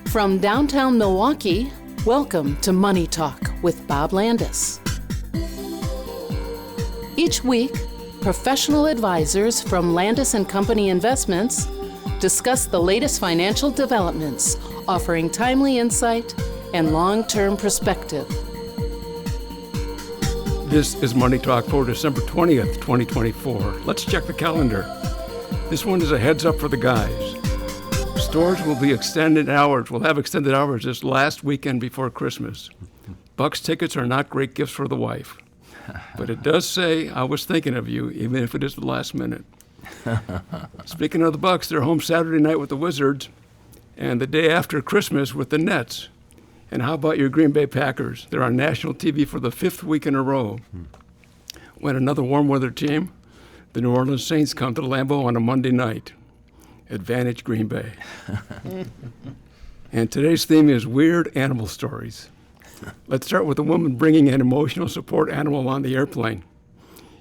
From downtown Milwaukee, welcome to Money Talk with Bob Landis. Each week, professional advisors from Landis & Company Investments discuss the latest financial developments, offering timely insight and long-term perspective. This is Money Talk for December 20th, 2024. Let's check the calendar. This one is a heads up for the guys. Stores will have extended hours this last weekend before Christmas. Bucks tickets are not great gifts for the wife. But it does say, I was thinking of you, even if it is the last minute. Speaking of the Bucks, they're home Saturday night with the Wizards and the day after Christmas with the Nets. And how about your Green Bay Packers? They're on national TV for the 5th week in a row. When another warm weather team, the New Orleans Saints come to Lambeau on a Monday night. Advantage Green Bay. And today's theme is weird animal stories. Let's start with a woman bringing an emotional support animal on the airplane.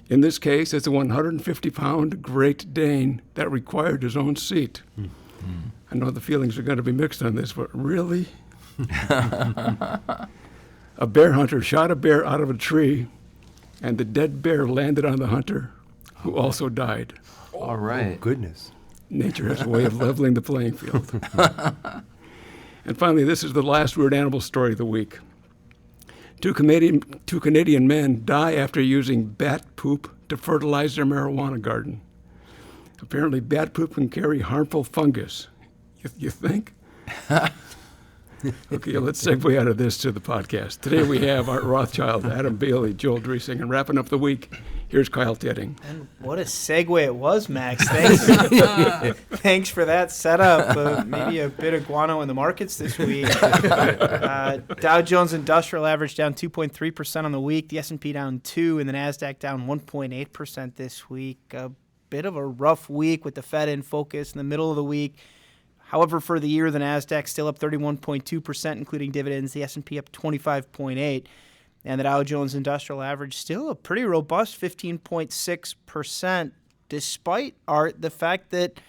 In this case, it's a 150-pound Great Dane that required his own seat. I know the feelings are going to be mixed on this, but really? A bear hunter shot a bear out of a tree, and the dead bear landed on the hunter, who also died. All right. Oh, goodness. Nature has a way of leveling the playing field. And finally, this is the last weird animal story of the week. Two Canadian men die after using bat poop to fertilize their marijuana garden. Apparently, bat poop can carry harmful fungus. You think? Okay, let's segue out of this to the podcast. Today we have Art Rothschild, Adam Baley, Joel Driesing, and wrapping up the week, here's Kyle Tetting. And what a segue it was, Max. Thanks, thanks for that setup. Maybe a bit of guano in the markets this week. Dow Jones Industrial Average down 2.3% on the week. The S&P down 2%, and the NASDAQ down 1.8% this week. A bit of a rough week with the Fed in focus in the middle of the week. However, for the year, the NASDAQ still up 31.2%, including dividends. The S&P up 25.8%. And the Dow Jones Industrial Average still a pretty robust 15.6%, despite, Art, the fact that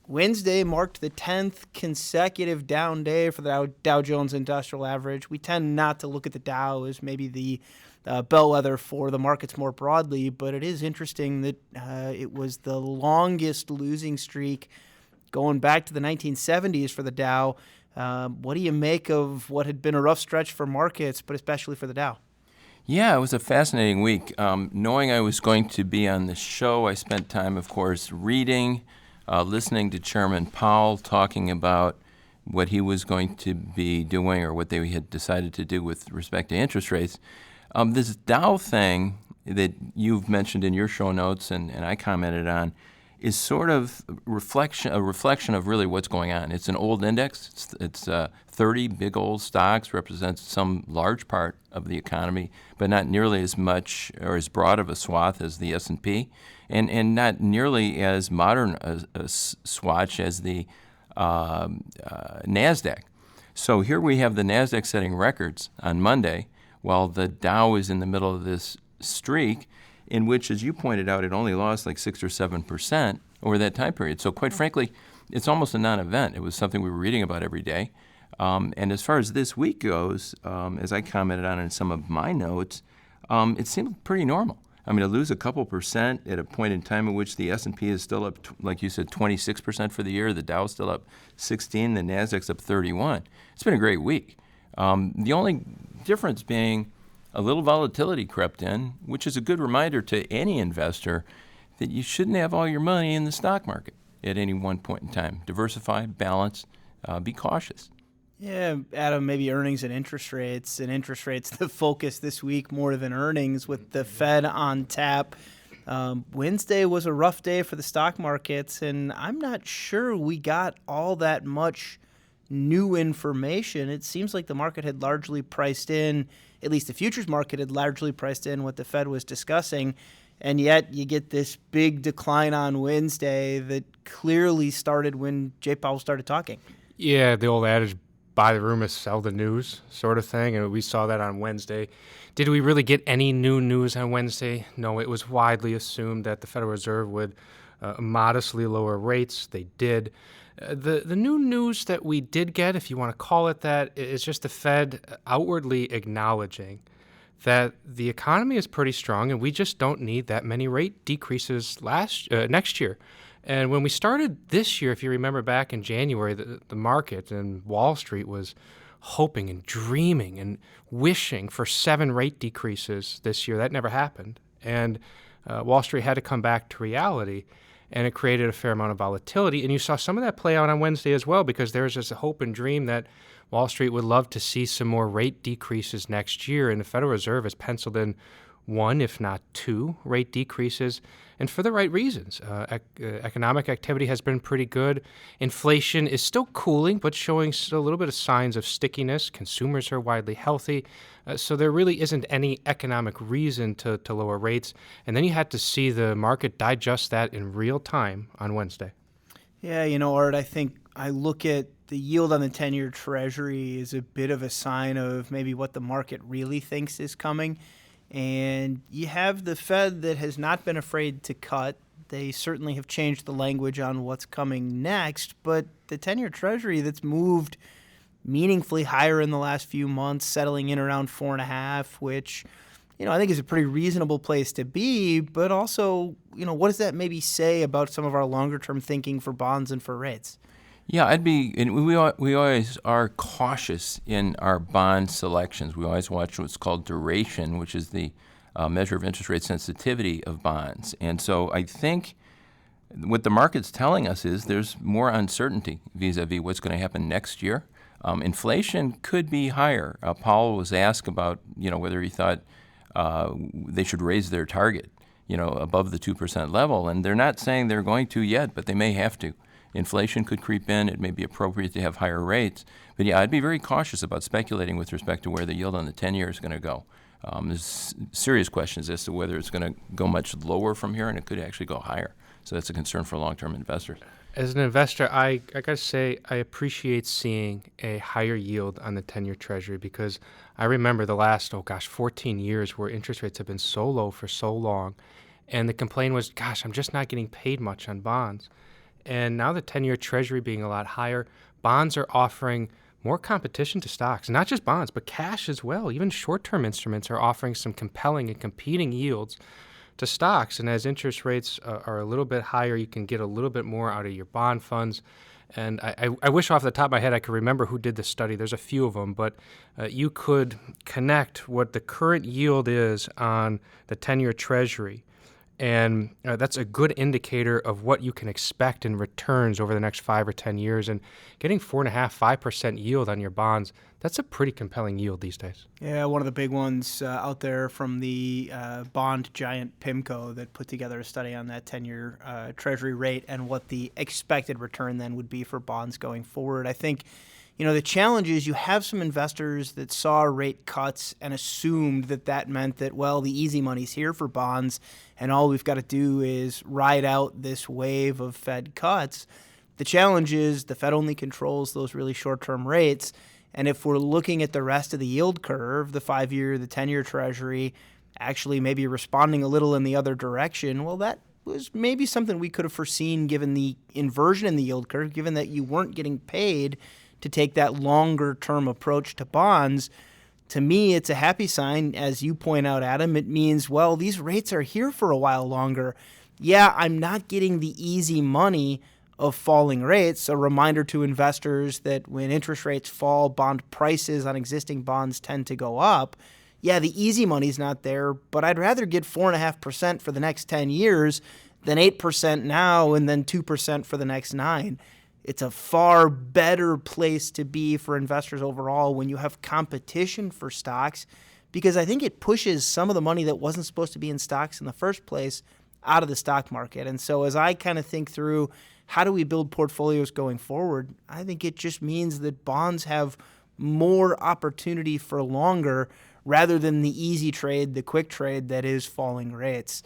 Wednesday marked the 10th consecutive down day for the Dow Jones Industrial Average. We tend not to look at the Dow as maybe the bellwether for the markets more broadly, but it is interesting that it was the longest losing streak going back to the 1970s for the Dow. What do you make of what had been a rough stretch for markets, but especially for the Dow? Yeah, it was a fascinating week. Knowing I was going to be on the show, I spent time, of course, reading, listening to Chairman Powell talking about what he was going to be doing or what they had decided to do with respect to interest rates. This Dow thing that you've mentioned in your show notes and I commented on is sort of a reflection of really what's going on. It's an old index. It's 30 big old stocks, represents some large part of the economy, but not nearly as much or as broad of a swath as the S&P, and not nearly as modern a swatch as the NASDAQ. So here we have the NASDAQ setting records on Monday, while the Dow is in the middle of this streak, in which, as you pointed out, it only lost like 6 or 7% over that time period. So quite frankly, it's almost a non-event. It was something we were reading about every day. And as far as this week goes, as I commented on in some of my notes, it seemed pretty normal. I mean, to lose a couple percent at a point in time in which the S&P is still up, like you said, 26% for the year, the Dow's still up 16%, the NASDAQ's up 31%. It's been a great week. The only difference being a little volatility crept in, which is a good reminder to any investor that you shouldn't have all your money in the stock market at any one point in time. Diversify, balance, be cautious. Yeah, Adam, maybe earnings and interest rates the focus this week more than earnings with the Fed on tap. Wednesday was a rough day for the stock markets, and I'm not sure we got all that much new information. It seems like the market had largely priced in, at least the futures market had largely priced in what the Fed was discussing, and yet you get this big decline on Wednesday that clearly started when Jay Powell started talking. Yeah, the old adage, buy the rumors, sell the news sort of thing, and we saw that on Wednesday. Did we really get any new news on Wednesday? No, it was widely assumed that the Federal Reserve would modestly lower rates. They did. The new news that we did get, if you want to call it that, is just the Fed outwardly acknowledging that the economy is pretty strong and we just don't need that many rate decreases next year. And when we started this year, if you remember back in January, the market and Wall Street was hoping and dreaming and wishing for 7 rate decreases this year. That never happened. And Wall Street had to come back to reality, and it created a fair amount of volatility. And you saw some of that play out on Wednesday as well, because there was just a hope and dream that Wall Street would love to see some more rate decreases next year, and the Federal Reserve has penciled in 1, if not 2, rate decreases, and for the right reasons. Economic activity has been pretty good. Inflation is still cooling, but showing still a little bit of signs of stickiness. Consumers are widely healthy, so there really isn't any economic reason to lower rates. And then you had to see the market digest that in real time on Wednesday. Yeah, Art, I think I look at the yield on the 10-year Treasury as a bit of a sign of maybe what the market really thinks is coming. And you have the Fed that has not been afraid to cut. They certainly have changed the language on what's coming next. But the 10-year Treasury that's moved meaningfully higher in the last few months, settling in around 4.5, which, I think is a pretty reasonable place to be. But also, what does that maybe say about some of our longer-term thinking for bonds and for rates? Yeah, we always are cautious in our bond selections. We always watch what's called duration, which is the measure of interest rate sensitivity of bonds. And so I think what the market's telling us is there's more uncertainty vis-a-vis what's going to happen next year. Inflation could be higher. Powell was asked about, whether he thought they should raise their target, above the 2% level. And they're not saying they're going to yet, but they may have to. Inflation could creep in. It may be appropriate to have higher rates. But yeah, I'd be very cautious about speculating with respect to where the yield on the 10-year is going to go. There's serious questions as to whether it's going to go much lower from here, and it could actually go higher. So that's a concern for long-term investors. As an investor, I got to say I appreciate seeing a higher yield on the 10-year Treasury, because I remember the last, 14 years where interest rates have been so low for so long. And the complaint was, gosh, I'm just not getting paid much on bonds. And now the 10-year Treasury being a lot higher, bonds are offering more competition to stocks. Not just bonds, but cash as well. Even short-term instruments are offering some compelling and competing yields to stocks. And as interest rates are a little bit higher, you can get a little bit more out of your bond funds. And I wish off the top of my head I could remember who did the study. There's a few of them, but you could connect what the current yield is on the 10-year Treasury. And that's a good indicator of what you can expect in returns over the next 5 or 10 years. And getting 4.5-5% yield on your bonds, that's a pretty compelling yield these days. Yeah, one of the big ones out there from the bond giant PIMCO that put together a study on that 10-year Treasury rate and what the expected return then would be for bonds going forward. I think, the challenge is you have some investors that saw rate cuts and assumed that meant that, well, the easy money's here for bonds and all we've got to do is ride out this wave of Fed cuts. The challenge is the Fed only controls those really short-term rates. And if we're looking at the rest of the yield curve, the 5-year, the 10-year Treasury, actually maybe responding a little in the other direction, well, that was maybe something we could have foreseen given the inversion in the yield curve, given that you weren't getting paid to take that longer-term approach to bonds. To me, it's a happy sign. As you point out, Adam, it means, well, these rates are here for a while longer. Yeah, I'm not getting the easy money of falling rates. A reminder to investors that when interest rates fall, bond prices on existing bonds tend to go up. Yeah, the easy money's not there, but I'd rather get 4.5% for the next 10 years than 8% now and then 2% for the next 9. It's a far better place to be for investors overall when you have competition for stocks, because I think it pushes some of the money that wasn't supposed to be in stocks in the first place out of the stock market. And so as I kind of think through how do we build portfolios going forward, I think it just means that bonds have more opportunity for longer rather than the easy trade, the quick trade that is falling rates.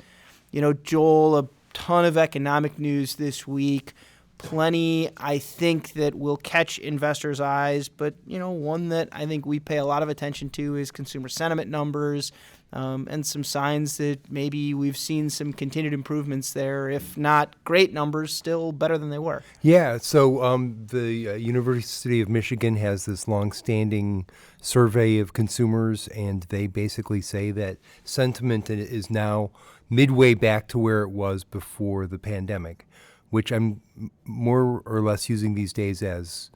Joel, a ton of economic news this week. Plenty, I think, that will catch investors' eyes, but, one that I think we pay a lot of attention to is consumer sentiment numbers. and some signs that maybe we've seen some continued improvements there, if not great numbers, still better than they were. Yeah, so the University of Michigan has this long-standing survey of consumers, and they basically say that sentiment is now midway back to where it was before the pandemic, which I'm more or less using these days as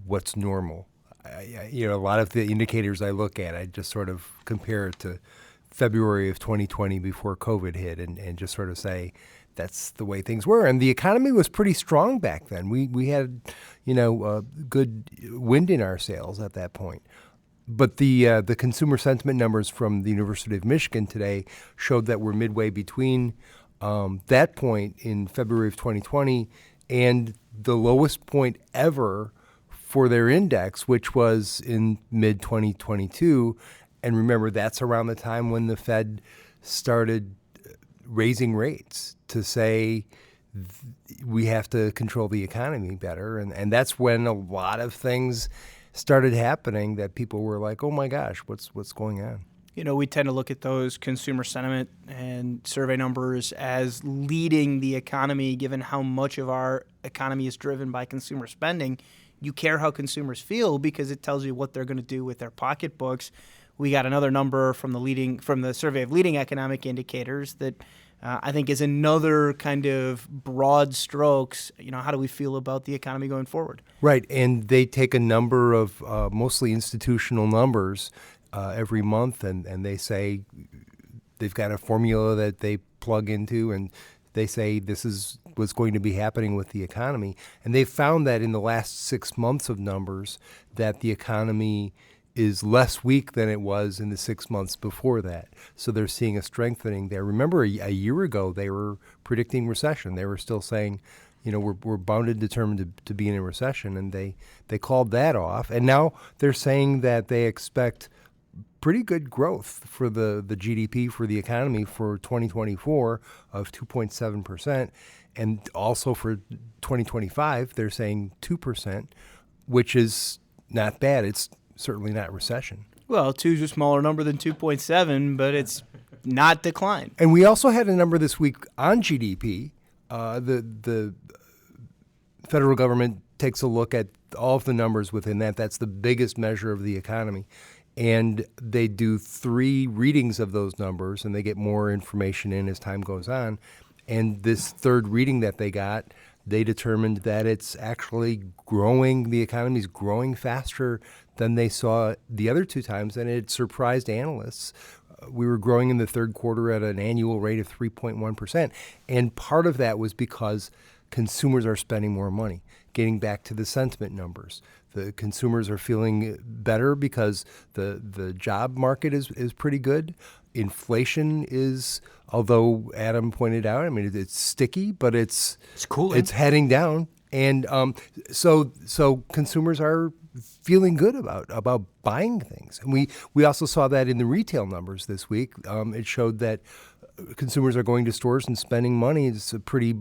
what's normal. A lot of the indicators I look at, I just sort of compare it to February of 2020 before COVID hit and just sort of say that's the way things were. And the economy was pretty strong back then. We had, good wind in our sails at that point. But the consumer sentiment numbers from the University of Michigan today showed that we're midway between that point in February of 2020 and the lowest point ever for their index, which was in mid-2022. And remember, that's around the time when the Fed started raising rates to say we have to control the economy better. And that's when a lot of things started happening that people were like, oh my gosh, what's going on? We tend to look at those consumer sentiment and survey numbers as leading the economy, given how much of our economy is driven by consumer spending. You care how consumers feel because it tells you what they're going to do with their pocketbooks. We got another number from the survey of leading economic indicators that I think is another kind of broad strokes. How do we feel about the economy going forward? Right, and they take a number of mostly institutional numbers every month, and they say they've got a formula that they plug into, and they say this is what's going to be happening with the economy. And they've found that in the last 6 months of numbers that the economy is less weak than it was in the 6 months before that. So they're seeing a strengthening there. Remember, a year ago, they were predicting recession. They were still saying, we're bound and determined to be in a recession, and they called that off. And now they're saying that they expect pretty good growth for the GDP for the economy for 2024 of 2.7%. And also for 2025, they're saying 2%, which is not bad. It's certainly not recession. Well, 2 is a smaller number than 2.7, but it's not decline. And we also had a number this week on GDP. The federal government takes a look at all of the numbers within that. That's the biggest measure of the economy. And they do 3 readings of those numbers, and they get more information in as time goes on. And this third reading that they got, they determined that it's actually growing, the economy's growing faster than they saw the other 2 times, and it surprised analysts. We were growing in the third quarter at an annual rate of 3.1%, and part of that was because consumers are spending more money. Getting back to the sentiment numbers, the consumers are feeling better because the job market is pretty good. Inflation is, although Adam pointed out, it's sticky, but it's cooling. It's heading down, and so consumers are feeling good about buying things. And we also saw that in the retail numbers this week. It showed that consumers are going to stores and spending money. It's a pretty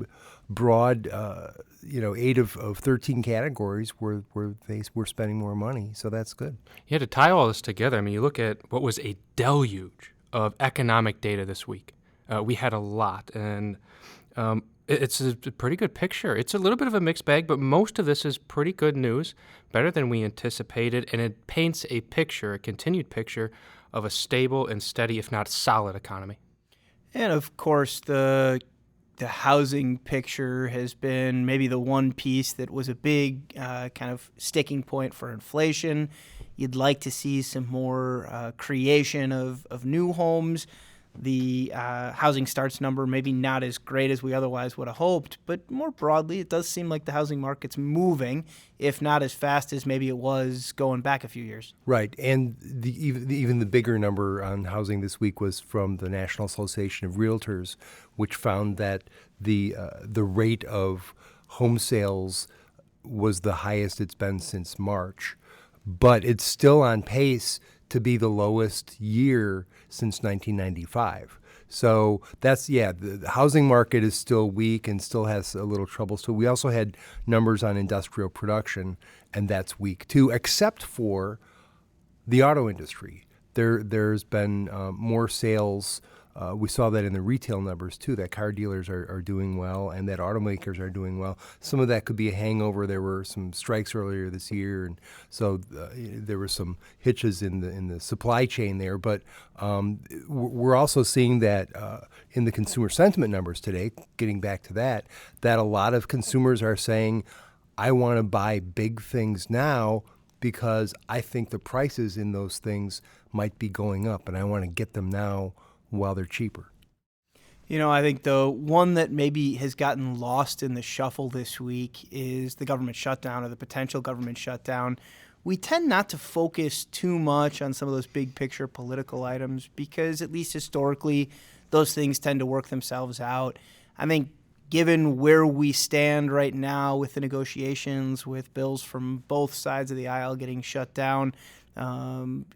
broad, 8 of 13 categories where they were spending more money. So that's good. Yeah, to tie all this together, you look at what was a deluge of economic data this week. We had a lot, and it's a pretty good picture. It's a little bit of a mixed bag, but most of this is pretty good news, better than we anticipated, and it paints a continued picture of a stable and steady, if not solid, economy. And of course, the housing picture has been maybe the one piece that was a big kind of sticking point for inflation. You'd like to see some more creation of new homes. The housing starts number maybe not as great as we otherwise would have hoped, but more broadly, it does seem like the housing market's moving, if not as fast as maybe it was going back a few years. Right, and even the bigger number on housing this week was from the National Association of Realtors, which found that the rate of home sales was the highest it's been since March, but it's still on pace to be the lowest year since 1995. So the housing market is still weak and still has a little trouble. So we also had numbers on industrial production, and that's weak too, except for the auto industry. there's been more sales. We saw that in the retail numbers too, that car dealers are doing well and that automakers are doing well. Some of that could be a hangover. There were some strikes earlier this year, and so there were some hitches in the supply chain there. But we're also seeing that in the consumer sentiment numbers today, getting back to that a lot of consumers are saying, I want to buy big things now because I think the prices in those things might be going up, and I want to get them now while they're cheaper. I think the one that maybe has gotten lost in the shuffle this week is the government shutdown or the potential government shutdown. We tend not to focus too much on some of those big picture political items because, at least historically, those things tend to work themselves out. I think given where we stand right now with the negotiations, with bills from both sides of the aisle getting shut down,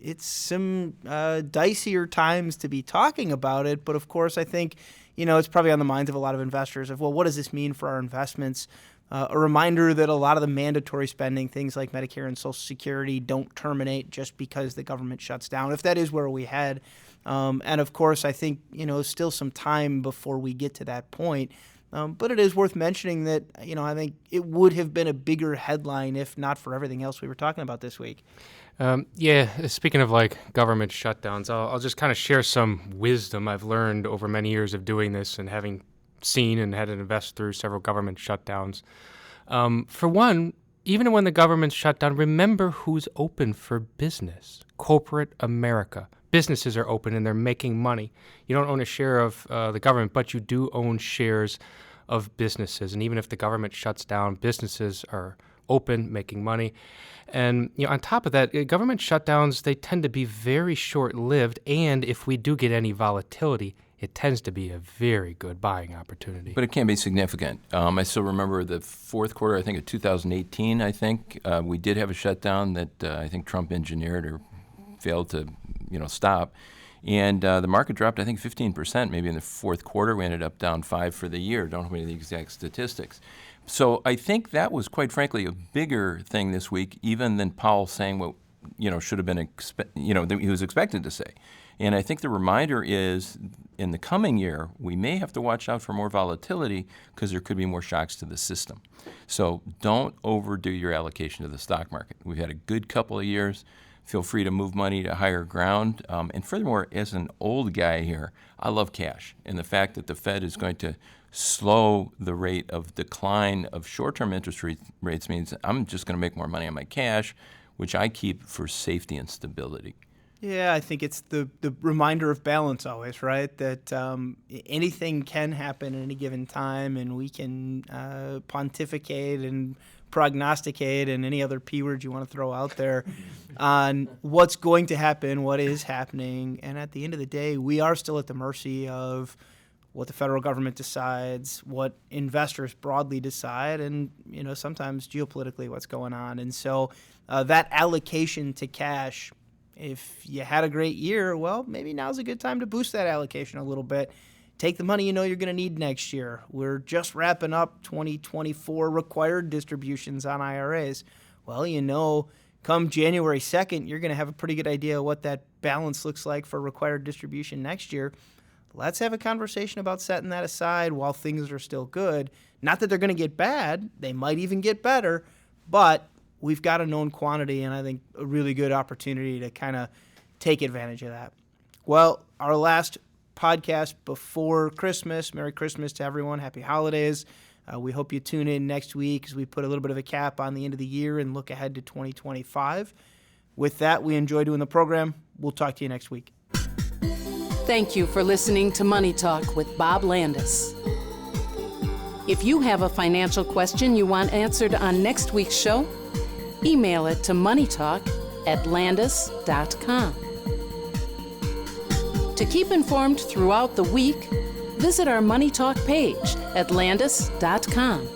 it's some dicier times to be talking about it. But of course, I think, it's probably on the minds of a lot of investors of, well, what does this mean for our investments? A reminder that a lot of the mandatory spending, things like Medicare and Social Security, don't terminate just because the government shuts down, if that is where we head. And of course, I think, still some time before we get to that point. But it is worth mentioning that, I think it would have been a bigger headline if not for everything else we were talking about this week. Speaking of government shutdowns, I'll just kind of share some wisdom I've learned over many years of doing this and having seen and had to invest through several government shutdowns. For one, even when the government's shut down, remember who's open for business. Corporate America. Businesses are open and they're making money. You don't own a share of the government, but you do own shares of businesses. And even if the government shuts down, businesses are open, making money. And on top of that, government shutdowns, they tend to be very short-lived. And if we do get any volatility, it tends to be a very good buying opportunity. But it can be significant. I still remember the fourth quarter, I think, of 2018, we did have a shutdown that I think Trump engineered or failed to stop. And the market dropped, I think, 15% maybe in the fourth quarter. We ended up down 5% for the year. Don't have any of the exact statistics. So I think that was, quite frankly, a bigger thing this week, even than Powell saying what should have been that he was expected to say. And I think the reminder is, in the coming year, we may have to watch out for more volatility because there could be more shocks to the system. So don't overdo your allocation to the stock market. We've had a good couple of years. Feel free to move money to higher ground. And furthermore, as an old guy here, I love cash. And the fact that the Fed is going to slow the rate of decline of short-term interest rates means I'm just going to make more money on my cash, which I keep for safety and stability. Yeah, I think it's the reminder of balance always, right? That anything can happen at any given time, and we can pontificate and prognosticate and any other P word you want to throw out there on what's going to happen, what is happening. And at the end of the day, we are still at the mercy of what the federal government decides, what investors broadly decide, and sometimes geopolitically what's going on. And so that allocation to cash, if you had a great year, well, maybe now's a good time to boost that allocation a little bit. Take the money you're going to need next year. We're just wrapping up 2024 required distributions on IRAs. Well, come January 2nd, you're going to have a pretty good idea what that balance looks like for required distribution next year. Let's have a conversation about setting that aside while things are still good. Not that they're going to get bad. They might even get better, but we've got a known quantity, and I think a really good opportunity to kind of take advantage of that. Well, our last podcast before Christmas. Merry Christmas to everyone. Happy holidays. We hope you tune in next week as we put a little bit of a cap on the end of the year and look ahead to 2025. With that, we enjoy doing the program. We'll talk to you next week. Thank you for listening to Money Talk with Bob Landis. If you have a financial question you want answered on next week's show, email it to moneytalk@landis.com. To keep informed throughout the week, visit our Money Talk page at landis.com.